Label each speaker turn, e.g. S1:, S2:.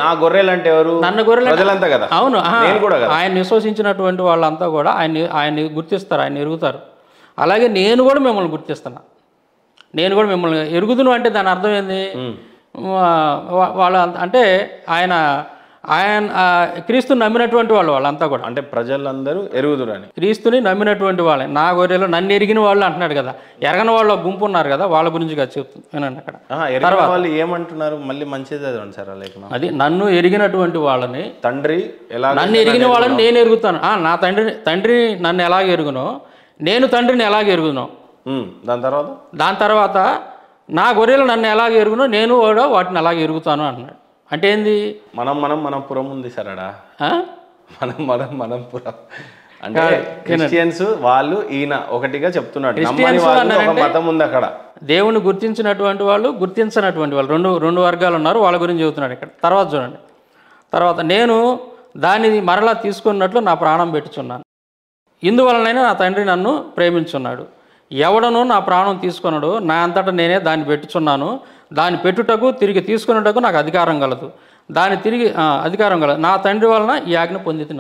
S1: నా గొర్రెలు అంటే ఎవరు?
S2: నన్ను గొర్రెలు
S1: ప్రజలంతా కదా.
S2: అవును.
S1: నేను కూడా కదా.
S2: ఆయన విశ్వసించినటువంటి వాళ్ళంతా కూడా ఆయన్ని గుర్తిస్తారు, ఆయన ఎరుగుతారు. అలాగే నేను కూడా మిమ్మల్ని గుర్తిస్తున్నా. నేను కూడా మిమ్మల్ని ఎరుగుదును అంటే దాని అర్థం ఏంది? వాళ్ళ అంటే ఆయన క్రీస్తుని నమ్మినటువంటి వాళ్ళంతా కూడా,
S1: అంటే ప్రజలందరూ ఎరుగుదురని,
S2: క్రీస్తుని నమ్మినటువంటి వాళ్ళే. నా గొర్రెలు నన్ను ఎరిగిన వాళ్ళు అంటున్నాడు కదా. ఎరగని వాళ్ళు గుంపు ఉన్నారు కదా, వాళ్ళ గురించి కదా చెప్తుంది వినండి అక్కడ.
S1: ఎరిగిన వాళ్ళు ఏమంటున్నారు? మళ్ళీ మంచిది చదవండి సార్. లేఖనం
S2: అది నన్ను ఎరిగినటువంటి వాళ్ళని,
S1: తండ్రి ఎలా
S2: నన్ను ఎరిగిన వాళ్ళని నేను ఎరుగుతాను. నా తండ్రి నన్ను ఎలాగ ఎరుగునో నేను తండ్రిని ఎలాగ ఎరుగునో. దాని తర్వాత నా గొర్రెలు నన్ను ఎలాగ ఎరుగునో నేను కూడా వాటిని అలాగ ఎరుగుతాను అంటున్నాడు. అంటే ఏంది?
S1: మనం పురం ఉంది సరడా, మనం పురం అంటే క్రిస్టియన్స్ వాళ్ళు ఈయన ఒకటిగా చెప్తున్నాడు. మతం ఉంది అక్కడ.
S2: దేవుని గుర్తించినటువంటి వాళ్ళు, గుర్తించినటువంటి వాళ్ళు రెండు వర్గాలు ఉన్నారు. వాళ్ళ గురించి చెబుతున్నాడు ఇక్కడ. తర్వాత చూడండి, తర్వాత నేను దాన్ని మరలా తీసుకున్నట్లు నా ప్రాణం పెట్టుచున్నాను. ఇందువలనైనా నా తండ్రి నన్ను ప్రేమించున్నాడు. ఎవడనూ నా ప్రాణం తీసుకున్నాడు, నా అంతటా నేనే దాన్ని పెట్టుచున్నాను. దాన్ని పెట్టుటకు తిరిగి తీసుకున్నటకు నాకు అధికారం కలదు. దాన్ని తిరిగి అధికారం కలదు. నా తండ్రి వలన ఈ ఆజ్ఞ పొందుతున్నాను.